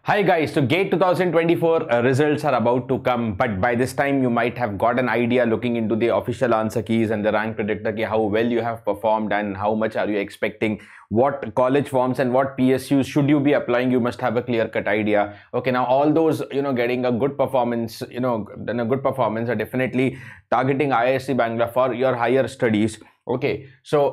Hi guys, so GATE 2024 results are about to come, but by this time you might have got an idea looking into the official answer keys and the rank predictor ki how well you have performed and how much are you expecting, what college forms and what PSUs should you be applying. You must have a clear-cut idea. Okay, now all those getting a good performance, then a good performance are definitely targeting IISC Bangalore for your higher studies. Okay, so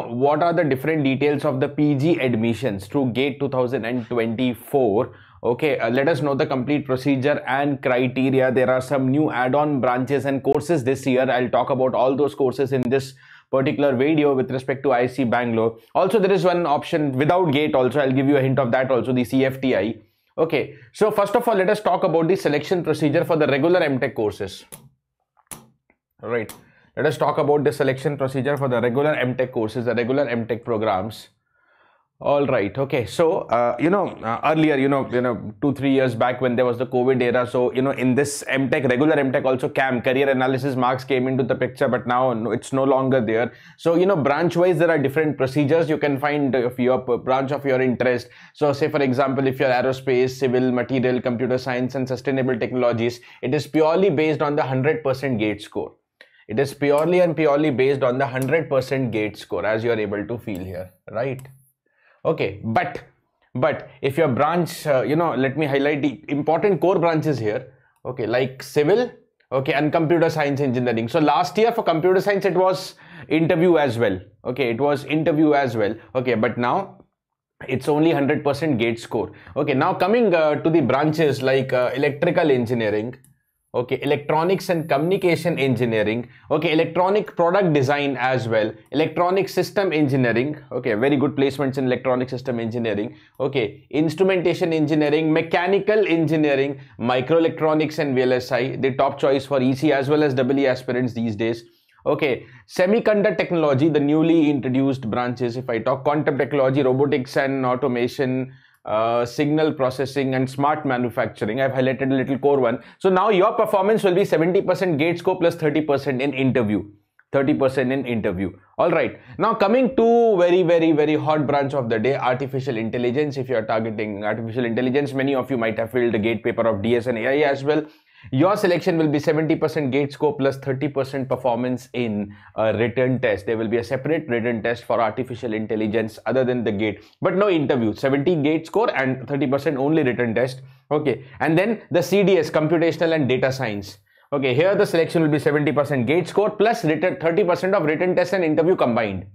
what are the different details of the PG admissions through GATE 2024? Okay, let us know the complete procedure and criteria. There are some new add-on branches and courses this year. I'll talk about all those courses in this particular video with respect to IISC Bangalore. Also, there is one option without GATE also. I'll give you a hint of that also, the CFTI. Okay, so first of all, let us talk about the selection procedure for the regular MTech courses. All right, let us talk about the selection procedure for the regular MTech courses, the regular MTech programs. All right. Okay. So, earlier, 2-3 years back when there was the COVID era. So, in this MTech, regular MTech also career analysis marks came into the picture, but now it's no longer there. So, branch wise, there are different procedures. You can find your branch of your interest. So, say, for example, if you're aerospace, civil, material, computer science and sustainable technologies, it is purely based on the 100% GATE score. It is purely based on the 100% GATE score, as you are able to feel here, right? Okay, but if your branch, let me highlight the important core branches here. Okay, like civil, okay, and computer science engineering. So last year for computer science, it was interview as well. Okay, it was interview as well. Okay, but now it's only 100% GATE score. Okay, now coming to the branches like electrical engineering. Okay, electronics and communication engineering. Okay, electronic product design as well. Electronic system engineering. Okay, very good placements in electronic system engineering. Okay, instrumentation engineering, mechanical engineering, microelectronics and VLSI. The top choice for EC as well as EE aspirants these days. Okay, semiconductor technology, the newly introduced branches. If I talk quantum technology, robotics and automation, signal processing and smart manufacturing. I've highlighted a little core one. So now your performance will be 70% GATE score plus 30% in interview. 30% in interview. All right. Now coming to very hot branch of the day, artificial intelligence. If you are targeting artificial intelligence, many of you might have filled the GATE paper of DS and AI as well. Your selection will be 70% GATE score plus 30% performance in a written test. There will be a separate written test for artificial intelligence other than the GATE, but no interview. 70 GATE score and 30% only written test. Okay, and then the CDS, computational and data science. Okay, here the selection will be 70% GATE score plus 30% of written test and interview combined.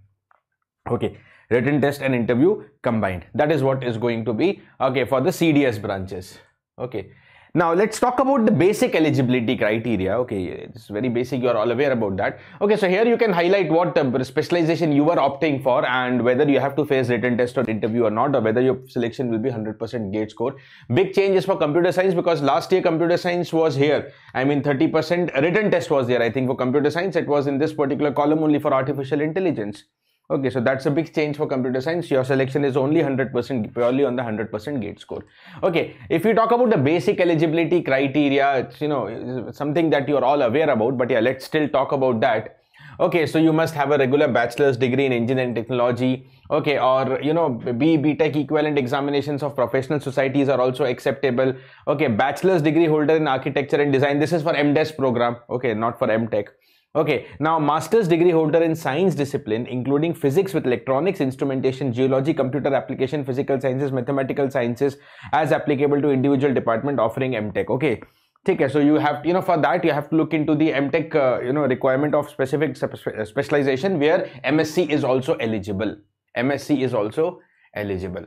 Okay, written test and interview combined. That is what is going to be, okay, for the CDS branches. Okay. Now let's talk about the basic eligibility criteria. Okay, it's very basic, you are all aware about that. Okay, so here you can highlight what specialization you are opting for and whether you have to face written test or interview or not, or whether your selection will be 100% GATE score. Big change is for computer science because last year computer science was here. I mean 30% written test was there. I think for computer science it was in this particular column only for artificial intelligence. Okay, so that's a big change for computer science. Your selection is only 100% purely on the 100% GATE score. Okay, if you talk about the basic eligibility criteria, it's something that you're all aware about, but yeah, let's still talk about that. Okay, so you must have a regular bachelor's degree in engineering technology. Okay, or BTech equivalent examinations of professional societies are also acceptable. Okay, bachelor's degree holder in architecture and design. This is for MDes program. Okay, not for MTech. Okay, now master's degree holder in science discipline, including physics with electronics, instrumentation, geology, computer application, physical sciences, mathematical sciences, as applicable to individual department offering MTech. Okay, okay, so you have, for that you have to look into the MTech, requirement of specific specialization where MSc is also eligible. MSc is also eligible.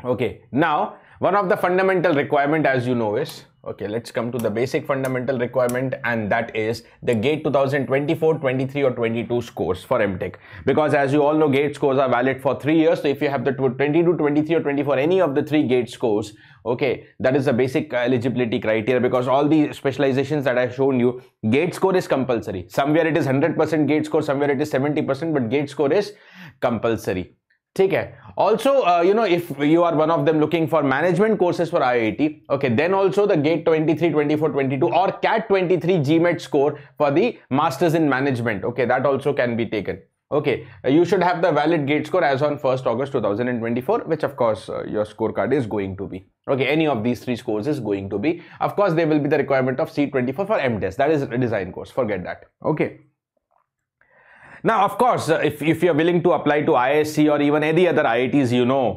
Okay, now one of the fundamental requirement, as you know, is, okay, let's come to the basic fundamental requirement, and that is the GATE 2024, 23 or 22 scores for MTech. Because as you all know, GATE scores are valid for 3 years. So if you have the 22, 23 or 24, any of the 3 GATE scores, okay, that is the basic eligibility criteria, because all the specializations that I've shown you, GATE score is compulsory. Somewhere it is 100% GATE score, somewhere it is 70%, but GATE score is compulsory. Okay. Also, if you are one of them looking for management courses for IIT, okay, then also the GATE 23, 24, 22 or CAT 23 GMAT score for the Masters in Management. Okay, that also can be taken. Okay, you should have the valid GATE score as on 1st August 2024, which of course your scorecard is going to be. Okay, any of these 3 scores is going to be. Of course, there will be the requirement of C24 for MTest. That is a design course. Forget that. Okay. Now, of course, if you're willing to apply to IISc or even any other IITs,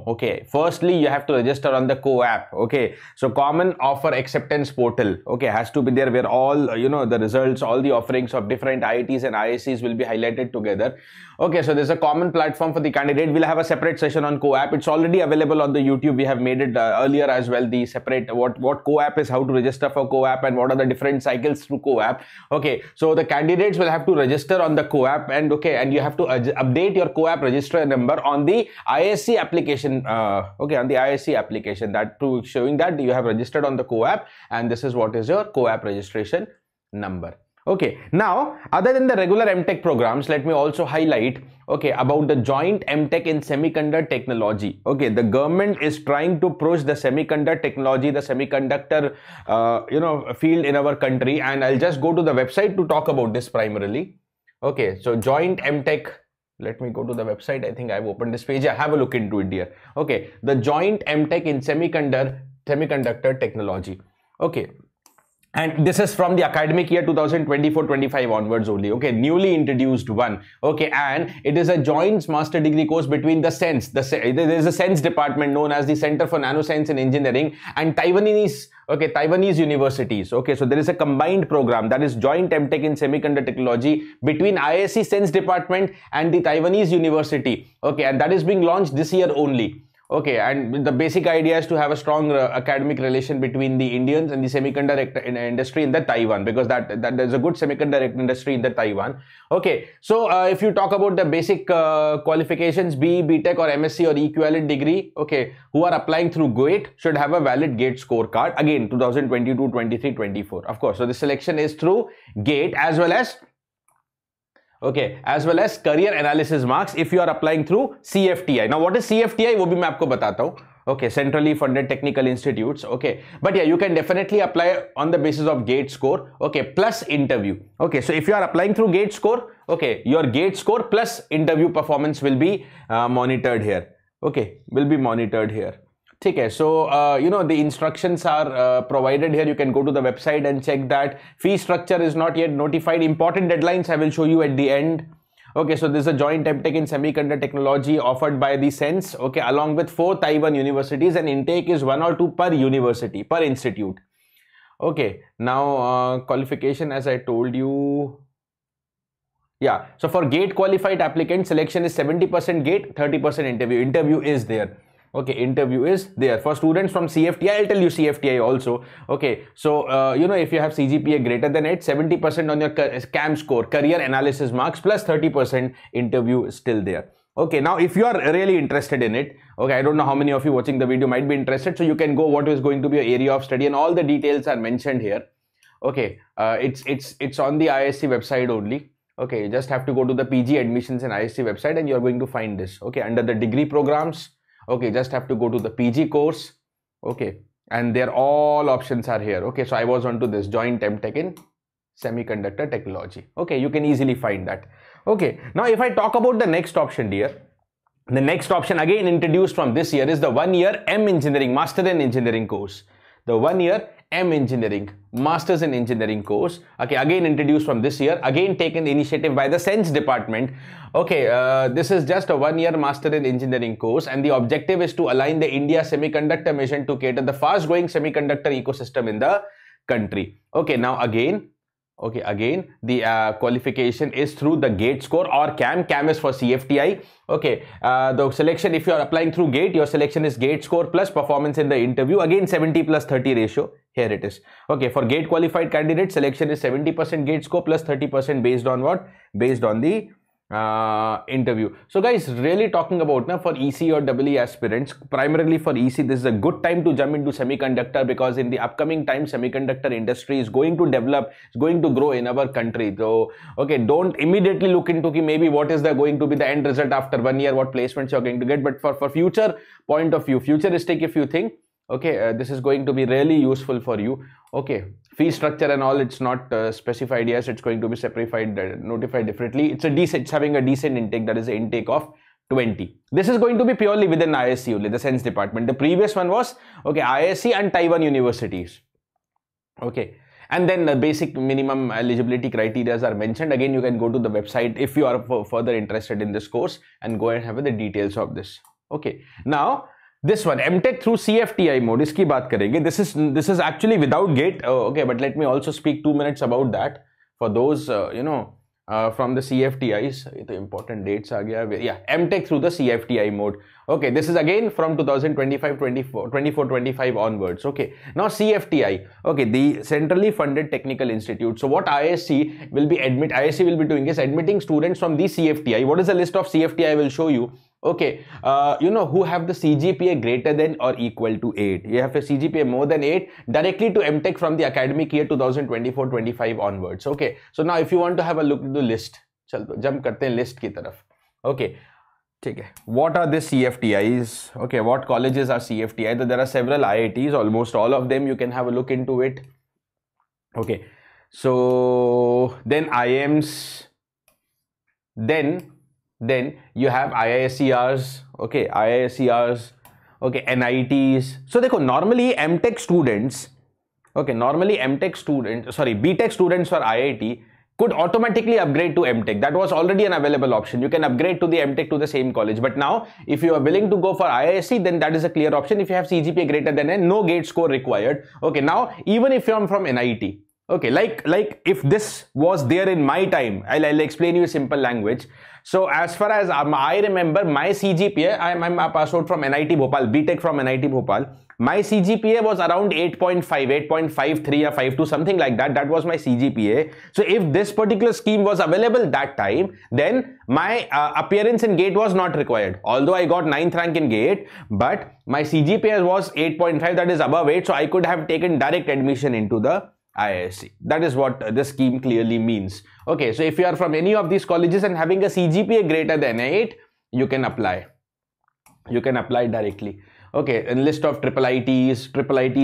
okay, firstly, you have to register on the co-app, okay. So, Common Offer Acceptance Portal, okay, has to be there where all, the results, all the offerings of different IITs and IIScs will be highlighted together. Okay, so there's a common platform for the candidate. We'll have a separate session on co-app. It's already available on the YouTube. We have made it earlier as well, the separate, what co-app is, how to register for co-app, and what are the different cycles through co-app. Okay, so the candidates will have to register on the co-app, and okay, and you have to update your co-app register number on the IISc application, okay, on the IISc application, that to showing that you have registered on the co-app, and this is what is your co-app registration number. Okay, now other than the regular MTech programs, let me also highlight, okay, about the joint MTech in semiconductor technology. Okay, the government is trying to push the semiconductor technology, the semiconductor field in our country, and I'll just go to the website to talk about this primarily. Okay, so joint MTech, let me go to the website. I think I've opened this page. Have a look into it here. Okay, the joint MTech in semiconductor technology. Okay, and this is from the academic year 2024-25 onwards only. Okay, newly introduced one. Okay, and it is a joint master degree course between the SENS. There is a SENS department known as the Center for Nanoscience and Engineering, and Taiwanese universities. Okay, so there is a combined program, that is joint MTech in semiconductor technology between IISc SENS department and the Taiwanese university. Okay, and that is being launched this year only. Okay, and the basic idea is to have a strong academic relation between the Indians and the semiconductor industry in the Taiwan, because that there's a good semiconductor industry in the Taiwan. Okay, so if you talk about the basic qualifications, BE, BTech or MSc or equivalent degree, okay, who are applying through GATE should have a valid GATE scorecard, again 2022, 23, 24. Of course, so the selection is through GATE as well as career analysis marks if you are applying through CFTI. Now, what is CFTI? वो भी मैं आपको बताता हूँ. Okay, centrally funded technical institutes. Okay, but yeah, you can definitely apply on the basis of GATE score. Okay, plus interview. Okay, so if you are applying through GATE score, okay, your GATE score plus interview performance will be monitored here. Okay, will be monitored here. Okay, so the instructions are provided here. You can go to the website and check that. Fee structure is not yet notified. Important deadlines I will show you at the end. Okay, so this is a joint MTech in semiconductor technology offered by the SENS, okay, along with 4 Taiwan universities, and intake is 1 or 2 per university, per institute. Okay, now qualification, as I told you. Yeah, so for GATE qualified applicant, selection is 70% GATE, 30% interview. Interview is there. Okay, interview is there. For students from CFTI, I'll tell you CFTI also. Okay, so if you have CGPA greater than 8, 70% on your CAM score, career analysis marks, plus 30% interview is still there. Okay, now if you are really interested in it, okay, I don't know how many of you watching the video might be interested, so you can go what is going to be your area of study, and all the details are mentioned here. Okay, it's on the IISc website only. Okay, you just have to go to the PG admissions and IISc website, and you're going to find this. Okay, under the degree programs. Okay, just have to go to the PG course. Okay, and there all options are here. Okay, so I was onto this joint MTech in semiconductor technology. Okay, you can easily find that. Okay, now if I talk about the next option, dear, the next option again introduced from this year is the 1-year M Engineering Master in Engineering course. The 1-year M Engineering Masters in Engineering course. Okay, again introduced from this year, again taken initiative by the SENS department. Okay, this is just a 1-year Master in Engineering course, and the objective is to align the India semiconductor mission to cater the fast growing semiconductor ecosystem in the country. Okay, now again the qualification is through the GATE score or CAM. CAM is for CFTI. Okay, the selection, if you are applying through GATE, your selection is GATE score plus performance in the interview, again 70/30 ratio. Here it is. Okay, for GATE qualified candidates, selection is 70% GATE score plus 30% based on what? Based on the interview. So guys, really talking about now for EC or EE aspirants, primarily for EC, this is a good time to jump into semiconductor, because in the upcoming time semiconductor industry is going to develop, is going to grow in our country. So okay, don't immediately look into maybe what is going to be the end result after 1 year, what placements you're going to get, but for future point of view, futuristic, if you think, okay, this is going to be really useful for you. Okay, fee structure and all, it's not specified. Yes, it's going to be separated, notified differently. It's having a decent intake, that is the intake of 20. This is going to be purely within IISc only, the Sense department. The previous one was, okay, IISc and Taiwan universities. Okay. And then the basic minimum eligibility criteria are mentioned. Again, you can go to the website if you are further interested in this course and go and have the details of this. Okay. Now, this one, MTech through CFTI mode, iski baat karenge. This is actually without gate. Okay, but let me also speak 2 minutes about that for those, from the CFTIs. The important dates are gaya. Yeah, MTech through the CFTI mode. Okay, this is again from 2024-25 onwards. Okay, now CFTI. Okay, the centrally funded technical institute. So what IISc will be doing is admitting students from the CFTI. What is the list of CFTI? I will show you. Okay, who have the CGPA greater than or equal to 8. You have a CGPA more than 8 directly to MTech from the academic year 2024-25 onwards. Okay, so now if you want to have a look at the list, chalo jump karte hain list ki taraf. Okay, okay, what are the CFTIs? Okay, what colleges are CFTI? So there are several IITs, almost all of them. You can have a look into it. Okay, so then IIMs, then you have IISCRs, okay, IISCRs, okay, NITs. So normally MTech students, okay, BTech students for IIT could automatically upgrade to MTech. That was already an available option. You can upgrade to the MTech to the same college. But now, if you are willing to go for IISc, then that is a clear option. If you have CGPA greater than N, no gate score required. Okay, now even if you are from NIT, okay, like if this was there in my time, I'll explain you a simple language. So as far as I remember, my CGPA, I'm a pass out from NIT Bhopal, BTech from NIT Bhopal. My CGPA was around 8.5, 8.53 or 52, something like that. That was my CGPA. So if this particular scheme was available that time, then my appearance in GATE was not required. Although I got 9th rank in GATE, but my CGPA was 8.5, that is above 8. So I could have taken direct admission into the IISc. That is what this scheme clearly means. Okay, so if you are from any of these colleges and having a CGPA greater than 8, you can apply. You can apply directly. Okay, a list of triple ITs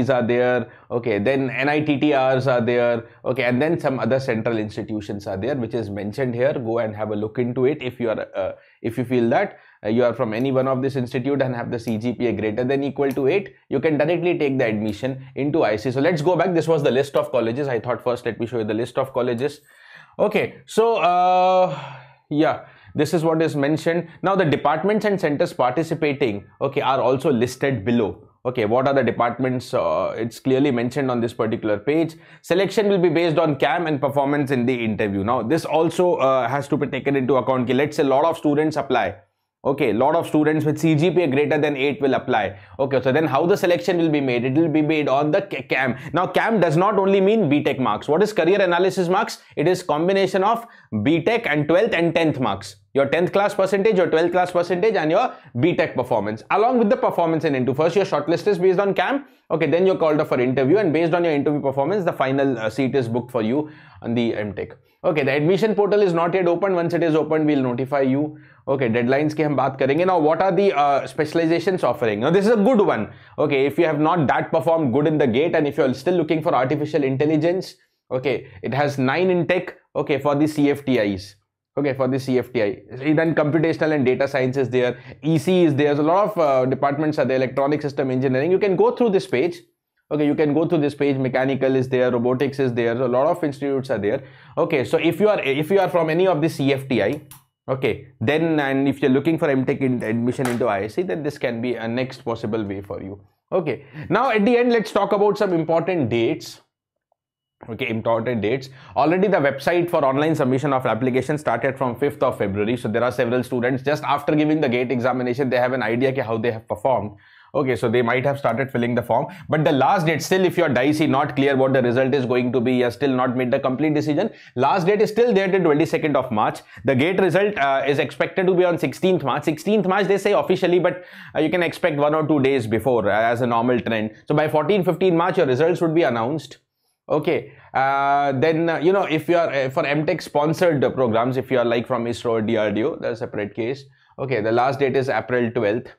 are there. Okay, then NITTRs are there. Okay, and then some other central institutions are there, which is mentioned here. Go and have a look into it if you are, if you feel that you are from any one of this institute and have the CGPA greater than equal to 8, you can directly take the admission into IISc. So let's go back. This was the list of colleges. I thought first let me show you the list of colleges. Okay, so yeah, this is what is mentioned. Now the departments and centers participating, okay, are also listed below. Okay, what are the departments? It's clearly mentioned on this particular page. Selection will be based on CAM and performance in the interview. Now this also has to be taken into account. Let's say a lot of students apply. Okay, a lot of students with CGPA greater than 8 will apply. Okay, so then how the selection will be made? It will be made on the CAM. Now, CAM does not only mean BTech marks. What is career analysis marks? It is combination of BTech and 12th and 10th marks. Your 10th class percentage, your 12th class percentage, and your BTech performance, along with the performance in into. First, your shortlist is based on CAM. Okay, then you're called up for interview, and based on your interview performance, the final seat is booked for you on the MTech. Okay, the admission portal is not yet open. Once it is open, we'll notify you. Okay, deadlines ki hum baat karenge. Now, what are the specializations offering? Now, this is a good one. Okay, if you have not that performed good in the GATE, and if you're still looking for artificial intelligence, okay, it has 9 in tech. Okay, for the CFTIs. Okay, for the CFTI. Then computational and data science is there. EC is there. There's a lot of departments are there. Electronic system engineering. You can go through this page. Okay, you can go through this page. Mechanical is there. Robotics is there. So a lot of institutes are there. Okay, so if you are from any of the CFTI, okay, then and if you're looking for MTech admission into IISc, then this can be a next possible way for you. Okay, now at the end, let's talk about some important dates. Okay, important dates. Already the website for online submission of application started from 5th of February. So there are several students just after giving the GATE examination, they have an idea how they have performed. Okay, so they might have started filling the form, but the last date still, if you're dicey, not clear what the result is going to be, you have still not made the complete decision, last date is still there till 22nd of March. The GATE result is expected to be on 16th March. 16th March they say officially, but you can expect 1 or 2 days before as a normal trend. So by 14-15 March, your results would be announced. Okay, then if you are for MTech sponsored programs, if you are like from ISRO or DRDO, that's a separate case. Okay, the last date is April 12th.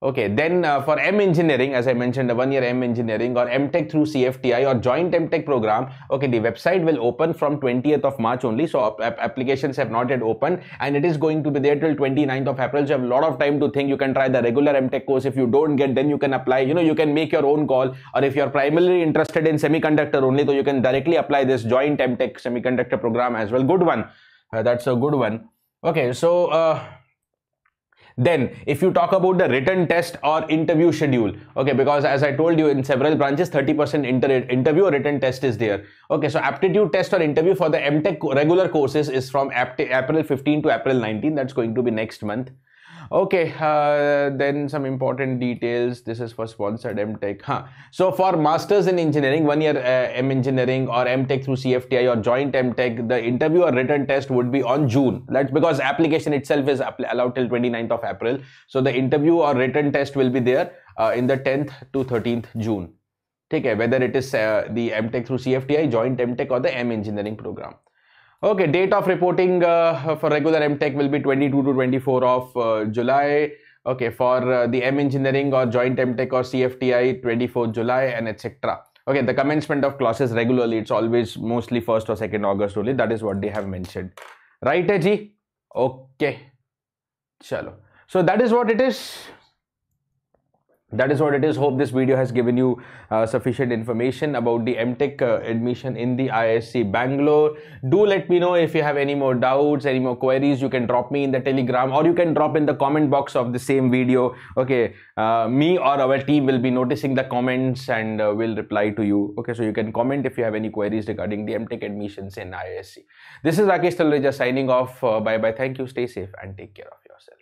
Okay, then for M engineering, as I mentioned, a 1-year M engineering or MTech through CFTI or joint MTech program, okay, the website will open from 20th of March only. So applications have not yet opened, and it is going to be there till 29th of April. So you have a lot of time to think. You can try the regular MTech course. If you don't get, then you can apply. You can make your own call. Or if you're primarily interested in semiconductor only, so you can directly apply this joint MTech semiconductor program as well. Good one. That's a good one. Okay, so then if you talk about the written test or interview schedule, okay, because as I told you, in several branches 30% interview or written test is there. Okay, so aptitude test or interview for the MTech regular courses is from April 15 to April 19. That's going to be next month. Okay, then some important details. This is for sponsored MTech. So for masters in engineering, 1-year M engineering or MTech through CFTI or joint MTech, the interview or written test would be on June. That's because application itself is allowed till 29th of April. So the interview or written test will be there in the 10th to 13th June. Okay, whether it is the MTech through CFTI, joint MTech or the M engineering program. Okay, date of reporting for regular MTech will be 22 to 24 of July. Okay, for the M engineering or joint MTech or CFTI, 24th July and etc. Okay, the commencement of classes regularly, it's always mostly 1st or 2nd August only. That is what they have mentioned. Right, Ji? Okay. Chalo. So that is what it is. That is what it is. Hope this video has given you sufficient information about the MTech admission in the IISc Bangalore. Do let me know if you have any more doubts, any more queries. You can drop me in the Telegram or you can drop in the comment box of the same video. Okay, me or our team will be noticing the comments and will reply to you. Okay, so you can comment if you have any queries regarding the MTech admissions in IISc. This is Rakesh Talreja signing off. Bye bye. Thank you. Stay safe and take care of yourself.